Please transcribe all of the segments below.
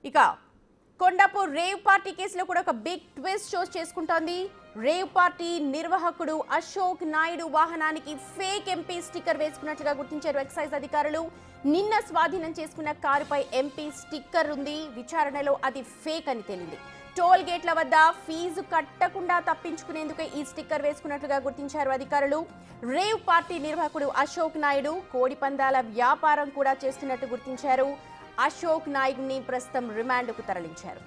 ఇక Kondapur rave party కేసులో కూడా ఒక బిగ్ ట్విస్ట్ చోటు చేసుకుంటోంది. రేవ్ పార్టీ నిర్వాహకుడు అశోక్ నాయుడు వాహనానికి ఫేక్ ఎంపీ స్టిక్కర్ వేసుకున్నట్లుగా గుర్తించారు ఎక్సైజ్ అధికారులు. నిన్న స్వాధీనం చేసుకున్న కారుపై ఎంపీ స్టిక్కర్ ఉంది. విచారణలో అది ఫేక్ అని తేలింది. టోల్ గేట్ల వద్ద ఫీజు కట్టకుండా తప్పించుకునేందుకు ఈ స్టిక్కర్ వేసుకున్నట్లుగా గుర్తించారు అధికారులు. రేవ్ పార్టీ నిర్వాహకుడు అశోక్ నాయుడు కోడి పందాల వ్యాపారం కూడా చేస్తున్నట్టు గుర్తించారు. అశోక్ నాయుడిని ప్రస్తుతం రిమాండ్కు తరలించారు.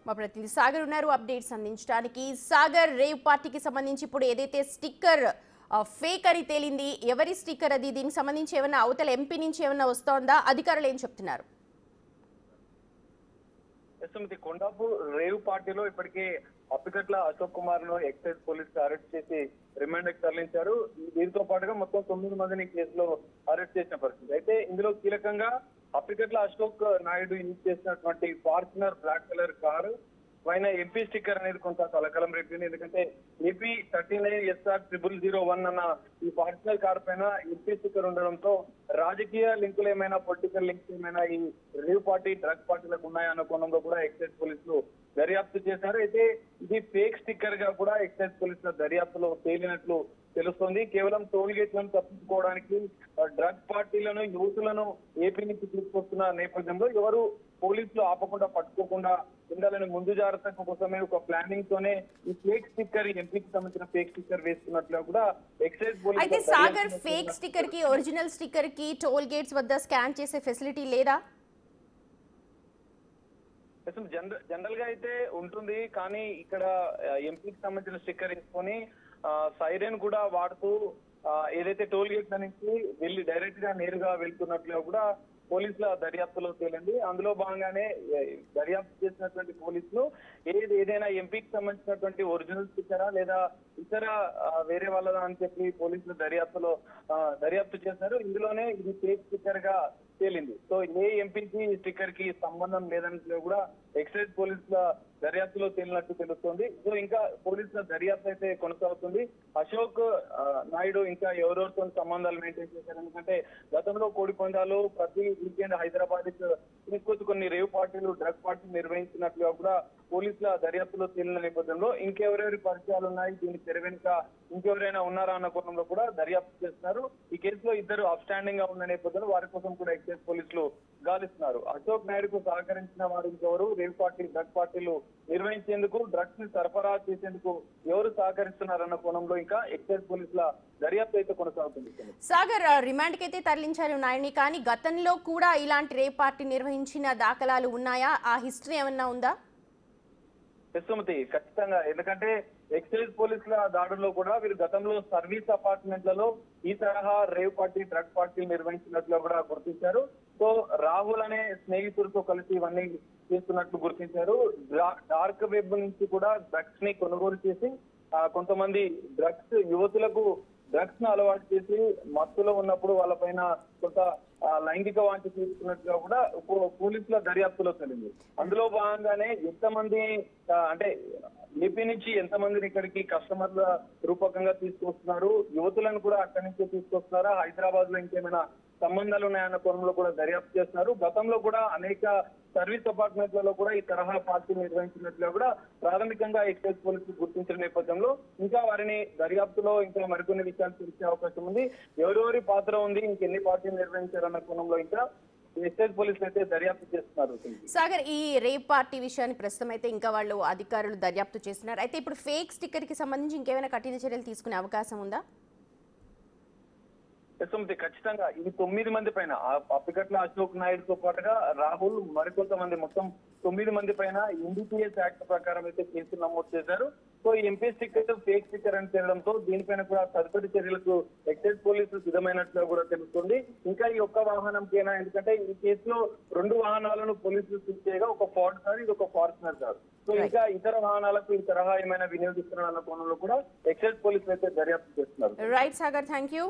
మా ప్రతినిధి సాగర్ ఉన్నారు అప్డేట్స్ అందించడానికి. సాగర్, రేవ్ పార్టీకి సంబంధించి ఇప్పుడు ఏదైతే స్టిక్కర్ ఫేక్ అని తేలింది, ఎవరి స్టిక్కర్ అది? దీనికి సంబంధించి ఏమైనా అవతల ఎంపీ నుంచి ఏమైనా వస్తోందా? అధికారులు ఏం చెప్తున్నారు? కొండాపూర్ రేవ్ పార్టీలో ఇప్పటికే అప్పికట్ల అశోక్ కుమార్ ను ఎక్సైజ్ పోలీసులు అరెస్ట్ చేసి రిమాండ్ కి తరలించారు. దీంతో పాటుగా మొత్తం 9 మందిని కేసులో అరెస్ట్ చేసిన పరిస్థితి. అయితే ఇందులో కీలకంగా అప్పికట్ల అశోక్ నాయుడు యూజ్ చేసినటువంటి ఫార్చునర్ బ్లాక్ కలర్ కారు పైన ఎంపీ స్టిక్కర్ అనేది కొంత కలకలం రేపింది. ఎందుకంటే ఏపీ 39SR0001 అన్న ఈ ఫార్చునర్ కార్ పైన ఎంపీ స్టిక్కర్ ఉండడంతో రాజకీయ లింకులు ఏమైనా, పొలిటికల్ లింక్స్ ఏమైనా ఈ రేవ్ పార్టీ, డ్రగ్ పార్టీలకు ఉన్నాయన్న కోణంలో కూడా ఎక్సైజ్ పోలీసులు దర్యాప్తు చేశారు. అయితే ఇది ఫేక్ స్టిక్కర్ గా కూడా ఎక్సైజ్ పోలీసుల దర్యాప్తులో తేలినట్లు తెలుస్తోంది. కేవలం టోల్ గేట్లను తప్పించుకోవడానికి డ్రగ్ పార్టీలను, యూతులను ఏపీ నుంచి తీసుకొస్తున్న నేపథ్యంలో ఎవరు పోలీసులు ఆపకుండా, పట్టుకోకుండా ఉండాలని ముందు జాగ్రత్త కోసమే ఒక ప్లానింగ్ తోనే ఈ ఫేక్ స్టిక్కర్, ఎంపీకి సంబంధించిన ఫేక్ స్టిక్కర్ వేస్తున్నట్లుగా కూడా ఎక్సైజ్ పోలీసులు. అయితే సాగర్, ఫేక్ స్టిక్కర్ కి, ఒరిజినల్ స్టిక్కర్ కి టోల్ గేట్స్ వద్ద స్కాన్ చేసే ఫెసిలిటీ లేదా? జనరల్ గా అయితే ఉంటుంది, కానీ ఇక్కడ ఎంపీకి సంబంధించిన స్టిక్కర్ వేసుకొని సైరన్ కూడా వాడుతూ ఏదైతే టోల్ గేట్ నుంచి వెళ్ళి డైరెక్ట్ గా నేరుగా వెళ్తున్నట్లుగా కూడా పోలీసుల దర్యాప్తులో తేలింది. అందులో భాగంగానే దర్యాప్తు చేసినటువంటి పోలీసులు ఏదైనా ఎంపీకి సంబంధించినటువంటి ఒరిజినల్ స్టిక్కరా లేదా ఇతర వేరే వాళ్ళదా అని చెప్పి పోలీసులు దర్యాప్తు చేశారు. ఇందులోనే ఇది ఫేక్ స్టిక్కర్ గా తేలింది. సో ఏ ఎంపీకి స్టిక్కర్ కి సంబంధం లేదని కూడా ఎక్సైజ్ పోలీసుల దర్యాప్తులో తేలినట్టు తెలుస్తోంది. సో ఇంకా పోలీసుల దర్యాప్తు అయితే కొనసాగుతుంది. అశోక్ నాయుడు ఇంకా ఎవరెవరితో సంబంధాలు మెయింటైన్ చేశారు, ఎందుకంటే గతంలో కోడి పందాలు ప్రతి వీకెండ్ హైదరాబాద్ తీసుకొచ్చి కొన్ని రేవ్ పార్టీలు, డ్రగ్ పార్టీలు నిర్వహించినట్లుగా కూడా పోలీసుల దర్యాప్తులో తేలిన నేపథ్యంలో ఇంకెవరెవరి పరిచయాలు ఉన్నాయి, దీనికి తెర వెనుక ఇంకెవరైనా ఉన్నారా అన్న కోణంలో కూడా దర్యాప్తు చేస్తున్నారు. ఈ కేసులో ఇద్దరు అప్స్టాండింగ్ గా ఉన్న నేపథ్యంలో వారి కోసం కూడా ఎక్సైజ్ పోలీసులు గాలిస్తున్నారు. అశోక్ నాయుడుకు సహకరించిన వారు ఇంకెవరు, రేవ్ పార్టీ, డ్రగ్ పార్టీలు నిర్వహించేందుకు, డ్రగ్స్ ని సరఫరా చేసేందుకు ఎవరు సహకరిస్తున్నారన్న కోణంలో ఇంకా ఎక్సైజ్ పోలీసుల దర్యాప్తు అయితే కొనసాగుతుంది. సాగర్, రిమాండ్ కి అయితే తరలించారు నాయుడిని, కానీ గతంలో కూడా ఇలాంటి రేవ్ పార్టీ నిర్వహించిన దాఖలాలు ఉన్నాయా? ఆ హిస్టరీ ఏమన్నా ఉందా? సుమతి, ఖచ్చితంగా. ఎందుకంటే ఎక్సైజ్ పోలీసుల దాడుల్లో కూడా వీరు గతంలో సర్వీస్ అపార్ట్మెంట్లలో ఈ తరహా రేవ్ పార్టీ, డ్రగ్ పార్టీలు నిర్వహించినట్లు కూడా గుర్తించారు. సో రాహుల్ అనే స్నేహితులతో కలిసి ఇవన్నీ చేస్తున్నట్లు గుర్తించారు. డార్క్ వెబ్ నుంచి కూడా డ్రగ్స్ ని కొనుగోలు చేసి కొంతమంది యువతులకు డ్రగ్స్ ను అలవాటు చేసి మత్తులో ఉన్నప్పుడు వాళ్ళపైన కొంత లైంగిక వాంఛ తీసుకున్నట్టుగా కూడా పోలీసుల దర్యాప్తులో తెలిసింది. అందులో భాగంగానే ఎంతమంది అంటే ఏపీ నుంచి ఎంతమందిని ఇక్కడికి కస్టమర్ల రూపకంగా తీసుకొస్తున్నారు, యువతులను కూడా అక్కడి నుంచే తీసుకొస్తున్నారా, హైదరాబాద్ లో ఇంకేమైనా సంబంధాలు ఉన్నాయన్న కోణంలో కూడా దర్యాప్తు చేస్తున్నారు. గతంలో కూడా అనేక సర్వీస్ అపార్ట్మెంట్లలో కూడా ఈ తరహా పార్టీ నిర్వహించినట్లుగా కూడా ప్రాథమికంగా ఎక్సైజ్ పోలీసులు గుర్తించిన నేపథ్యంలో ఇంకా వారిని దర్యాప్తులో ఇంకా మరికొన్ని విషయాలు తెలిసే అవకాశం ఉంది. ఎవరెవరి పాత్ర ఉంది, ఇంకెన్ని పార్టీలు నిర్వహించారన్న కోణంలో ఇంకా ఎక్సైజ్ పోలీసులు అయితే దర్యాప్తు చేస్తున్నారు. సాగర్, ఈ రేప్ పార్టీ విషయాన్ని ప్రస్తుతం అయితే ఇంకా వాళ్ళు అధికారులు దర్యాప్తు చేస్తున్నారు. అయితే ఇప్పుడు ఫేక్ స్టిక్కర్ కి సంబంధించి ఇంకేమైనా కఠిన చర్యలు తీసుకునే అవకాశం ఉందా? ఖచ్చితంగా ఇది 9 మంది పైన, అప్పికట్ల అశోక్ నాయుడుతో పాటుగా రాహుల్, మరికొంతమంది మొత్తం 9 మంది పైన NDPS యాక్ట్ ప్రకారం అయితే కేసులు నమోదు చేశారు. So MP sticker fake sticker అని తేలడంతో దీనిపైన కూడా తదుపరి చర్యలకు ఎక్సైజ్ పోలీసులు సిద్ధమైనట్లుగా కూడా తెలుస్తుంది. ఇంకా ఈ ఒక్క వాహనంకైనా, ఎందుకంటే ఈ కేసులో 2 వాహనాలను పోలీసులు సీజ్ చేయగా, ఒక ఫోర్డ్ కార్, ఇది ఒక ఫార్చునర్ కార్. సో ఇంకా ఇతర వాహనాలకు ఈ తరహా ఏమైనా వినియోగిస్తున్నారన్న కోణంలో కూడా ఎక్సైజ్ పోలీసులు అయితే దర్యాప్తు చేస్తున్నారు. Right Sagar, thank you.